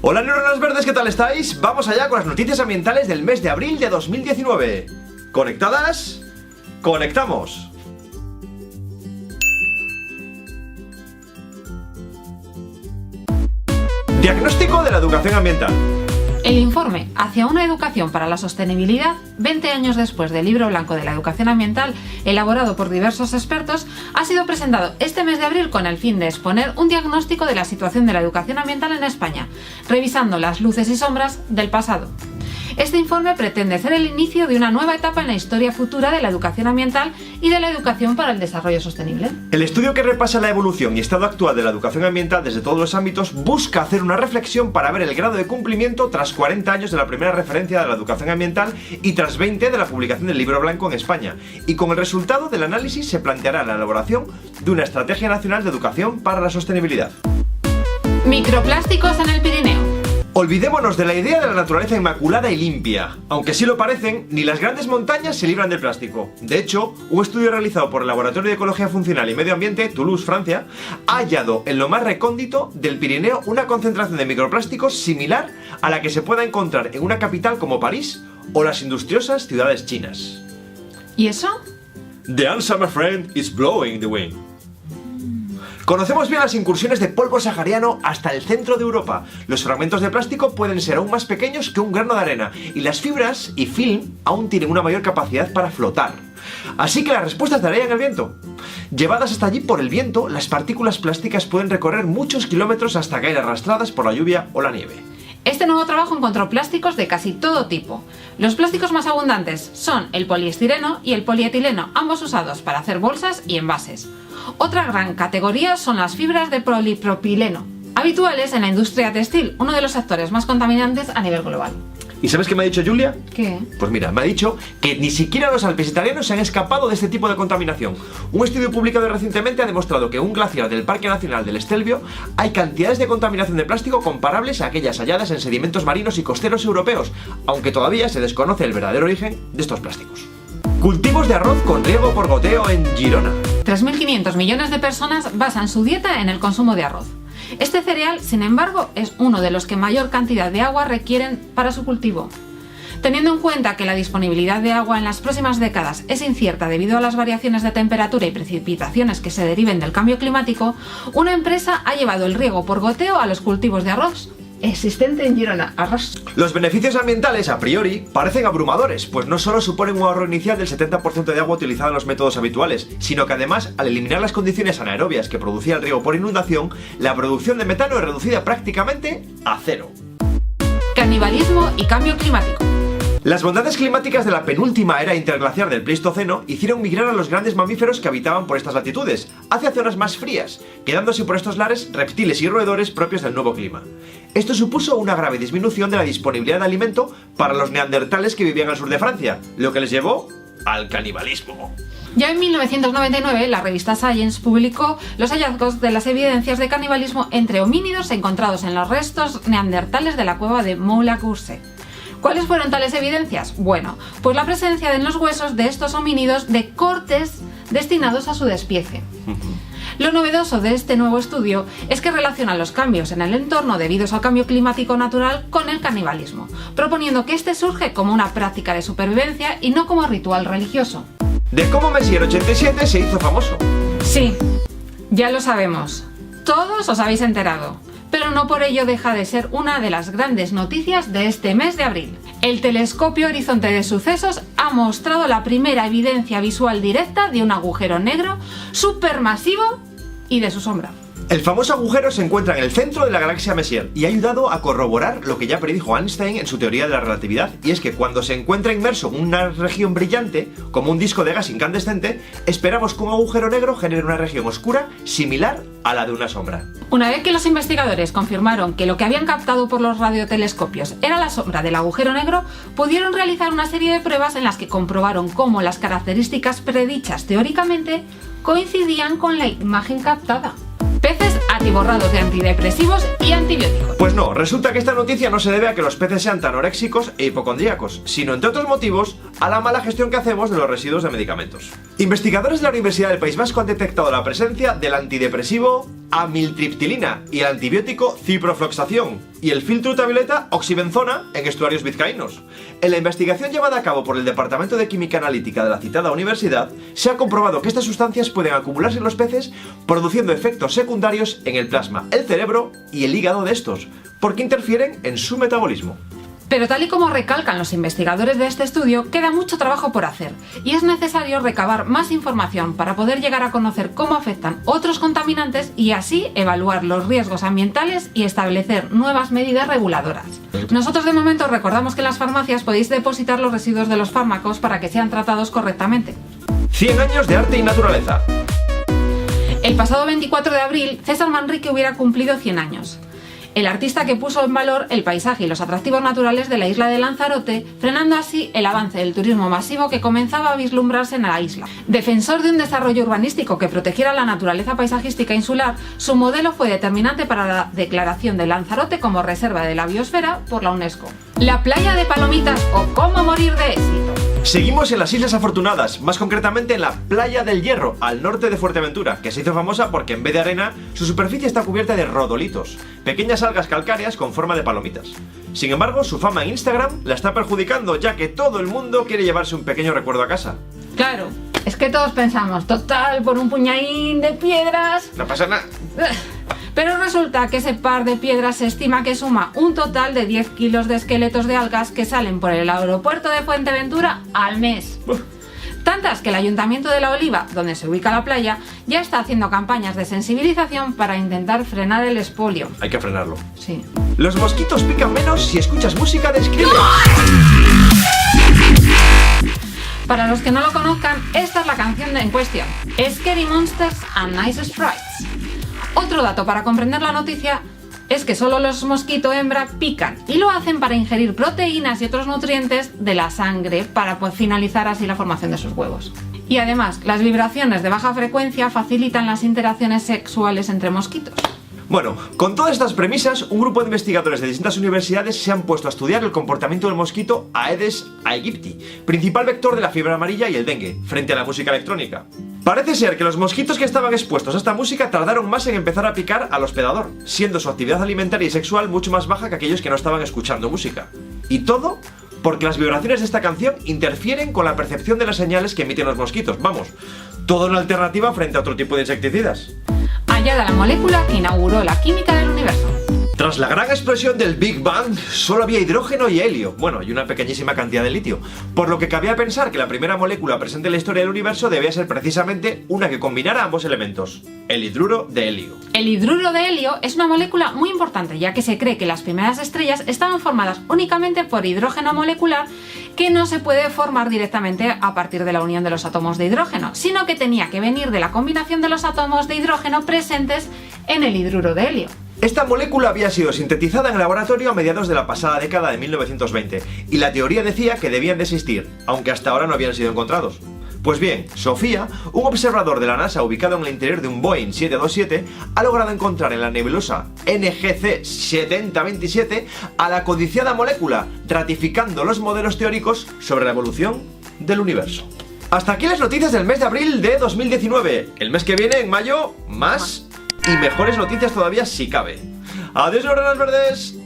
Hola neuronas verdes, ¿qué tal estáis? Vamos allá con las noticias ambientales del mes de abril de 2019. ¿Conectadas? ¡Conectamos! Diagnóstico de la educación ambiental. El informe Hacia una educación para la sostenibilidad, 20 años después del Libro Blanco de la Educación Ambiental, elaborado por diversos expertos, ha sido presentado este mes de abril con el fin de exponer un diagnóstico de la situación de la educación ambiental en España, revisando las luces y sombras del pasado. Este informe pretende ser el inicio de una nueva etapa en la historia futura de la educación ambiental y de la educación para el desarrollo sostenible. El estudio, que repasa la evolución y estado actual de la educación ambiental desde todos los ámbitos, busca hacer una reflexión para ver el grado de cumplimiento tras 40 años de la primera referencia de la educación ambiental y tras 20 de la publicación del Libro Blanco en España. Y con el resultado del análisis se planteará la elaboración de una estrategia nacional de educación para la sostenibilidad. Microplásticos en el Pirineo. Olvidémonos de la idea de la naturaleza inmaculada y limpia. Aunque sí lo parecen, ni las grandes montañas se libran del plástico. De hecho, un estudio realizado por el Laboratorio de Ecología Funcional y Medio Ambiente, Toulouse, Francia, ha hallado en lo más recóndito del Pirineo una concentración de microplásticos similar a la que se pueda encontrar en una capital como París o las industriosas ciudades chinas. ¿Y eso? The answer, my friend, is blowing the wind. Conocemos bien las incursiones de polvo sahariano hasta el centro de Europa. Los fragmentos de plástico pueden ser aún más pequeños que un grano de arena y las fibras y film aún tienen una mayor capacidad para flotar. Así que la respuesta estaría en el viento. Llevadas hasta allí por el viento, las partículas plásticas pueden recorrer muchos kilómetros hasta caer arrastradas por la lluvia o la nieve. Este nuevo trabajo encontró plásticos de casi todo tipo. Los plásticos más abundantes son el poliestireno y el polietileno, ambos usados para hacer bolsas y envases. Otra gran categoría son las fibras de polipropileno, habituales en la industria textil, uno de los sectores más contaminantes a nivel global. ¿Y sabes qué me ha dicho Julia? ¿Qué? Pues mira, me ha dicho que ni siquiera los Alpes italianos se han escapado de este tipo de contaminación. Un estudio publicado recientemente ha demostrado que en un glaciar del Parque Nacional del Stelvio hay cantidades de contaminación de plástico comparables a aquellas halladas en sedimentos marinos y costeros europeos, aunque todavía se desconoce el verdadero origen de estos plásticos. Cultivos de arroz con riego por goteo en Girona. 3.500 millones de personas basan su dieta en el consumo de arroz. Este cereal, sin embargo, es uno de los que mayor cantidad de agua requieren para su cultivo. Teniendo en cuenta que la disponibilidad de agua en las próximas décadas es incierta debido a las variaciones de temperatura y precipitaciones que se deriven del cambio climático, una empresa ha llevado el riego por goteo a los cultivos de arroz existente en Girona. Arroz. Los beneficios ambientales, a priori, parecen abrumadores, pues no solo suponen un ahorro inicial del 70% de agua utilizada en los métodos habituales, sino que además, al eliminar las condiciones anaerobias que producía el riego por inundación, la producción de metano es reducida prácticamente a cero. Canibalismo y cambio climático. Las bondades climáticas de la penúltima era interglaciar del Pleistoceno hicieron migrar a los grandes mamíferos que habitaban por estas latitudes, hacia zonas más frías, quedándose por estos lares reptiles y roedores propios del nuevo clima. Esto supuso una grave disminución de la disponibilidad de alimento para los neandertales que vivían al sur de Francia, lo que les llevó al canibalismo. Ya en 1999, la revista Science publicó los hallazgos de las evidencias de canibalismo entre homínidos encontrados en los restos neandertales de la cueva de Moulin-Courset. ¿Cuáles fueron tales evidencias? Bueno, pues la presencia en los huesos de estos homínidos de cortes destinados a su despiece. Lo novedoso de este nuevo estudio es que relaciona los cambios en el entorno debidos al cambio climático natural con el canibalismo, proponiendo que este surge como una práctica de supervivencia y no como ritual religioso. De cómo Messier 87 se hizo famoso. Sí, ya lo sabemos. Todos os habéis enterado. Pero no por ello deja de ser una de las grandes noticias de este mes de abril. El telescopio Horizonte de Sucesos ha mostrado la primera evidencia visual directa de un agujero negro supermasivo y de su sombra. El famoso agujero se encuentra en el centro de la galaxia Messier y ha ayudado a corroborar lo que ya predijo Einstein en su teoría de la relatividad, y es que cuando se encuentra inmerso en una región brillante, como un disco de gas incandescente, esperamos que un agujero negro genere una región oscura similar a la de una sombra. Una vez que los investigadores confirmaron que lo que habían captado por los radiotelescopios era la sombra del agujero negro, pudieron realizar una serie de pruebas en las que comprobaron cómo las características predichas teóricamente coincidían con la imagen captada. Peces atiborrados de antidepresivos y antibióticos. Pues no, resulta que esta noticia no se debe a que los peces sean tan anoréxicos e hipocondríacos, sino, entre otros motivos, a la mala gestión que hacemos de los residuos de medicamentos. Investigadores de la Universidad del País Vasco han detectado la presencia del antidepresivo amiltriptilina y el antibiótico ciprofloxacin y el filtro ultravioleta oxibenzona en estuarios vizcaínos. En la investigación llevada a cabo por el Departamento de Química Analítica de la citada universidad, se ha comprobado que estas sustancias pueden acumularse en los peces, produciendo efectos secundarios en el plasma, el cerebro y el hígado de estos, porque interfieren en su metabolismo. Pero tal y como recalcan los investigadores de este estudio, queda mucho trabajo por hacer y es necesario recabar más información para poder llegar a conocer cómo afectan otros contaminantes y así evaluar los riesgos ambientales y establecer nuevas medidas reguladoras. Nosotros de momento recordamos que en las farmacias podéis depositar los residuos de los fármacos para que sean tratados correctamente. 100 años de arte y naturaleza. El pasado 24 de abril, César Manrique hubiera cumplido 100 años. El artista que puso en valor el paisaje y los atractivos naturales de la isla de Lanzarote, frenando así el avance del turismo masivo que comenzaba a vislumbrarse en la isla. Defensor de un desarrollo urbanístico que protegiera la naturaleza paisajística insular, su modelo fue determinante para la declaración de Lanzarote como reserva de la biosfera por la UNESCO. La playa de Palomitas o cómo morir de éxito. Seguimos en las Islas Afortunadas, más concretamente en la Playa del Hierro, al norte de Fuerteventura, que se hizo famosa porque en vez de arena, su superficie está cubierta de rodolitos, pequeñas algas calcáreas con forma de palomitas. Sin embargo, su fama en Instagram la está perjudicando, ya que todo el mundo quiere llevarse un pequeño recuerdo a casa. Claro, es que todos pensamos, total, por un puñadín de piedras... No pasa nada. Pero resulta que ese par de piedras se estima que suma un total de 10 kilos de esqueletos de algas que salen por el aeropuerto de Fuerteventura al mes. Tantas que el Ayuntamiento de La Oliva, donde se ubica la playa, ya está haciendo campañas de sensibilización para intentar frenar el expolio. Hay que frenarlo. Sí. Los mosquitos pican menos si escuchas música de Skrillex. Para los que no lo conozcan, esta es la canción en cuestión: Scary Monsters and Nice Sprites. Otro dato para comprender la noticia es que solo los mosquito hembra pican y lo hacen para ingerir proteínas y otros nutrientes de la sangre para finalizar así la formación de sus huevos. Y además, las vibraciones de baja frecuencia facilitan las interacciones sexuales entre mosquitos. Bueno, con todas estas premisas, un grupo de investigadores de distintas universidades se han puesto a estudiar el comportamiento del mosquito Aedes aegypti, principal vector de la fiebre amarilla y el dengue, frente a la música electrónica. Parece ser que los mosquitos que estaban expuestos a esta música tardaron más en empezar a picar al hospedador, siendo su actividad alimentaria y sexual mucho más baja que aquellos que no estaban escuchando música. Y todo porque las vibraciones de esta canción interfieren con la percepción de las señales que emiten los mosquitos. Vamos, toda una alternativa frente a otro tipo de insecticidas. Hallada la molécula que inauguró la química del universo. Tras la gran explosión del Big Bang, solo había hidrógeno y helio, bueno, y una pequeñísima cantidad de litio, por lo que cabía pensar que la primera molécula presente en la historia del universo debía ser precisamente una que combinara ambos elementos, el hidruro de helio. El hidruro de helio es una molécula muy importante, ya que se cree que las primeras estrellas estaban formadas únicamente por hidrógeno molecular, que no se puede formar directamente a partir de la unión de los átomos de hidrógeno, sino que tenía que venir de la combinación de los átomos de hidrógeno presentes en el hidruro de helio. Esta molécula había sido sintetizada en el laboratorio a mediados de la pasada década de 1920 y la teoría decía que debían de existir, aunque hasta ahora no habían sido encontrados. Pues bien, Sofía, un observador de la NASA ubicado en el interior de un Boeing 727, ha logrado encontrar en la nebulosa NGC 7027 a la codiciada molécula, ratificando los modelos teóricos sobre la evolución del universo. Hasta aquí las noticias del mes de abril de 2019. El mes que viene, en mayo, más y mejores noticias todavía si cabe. ¡Adiós, neuronas verdes!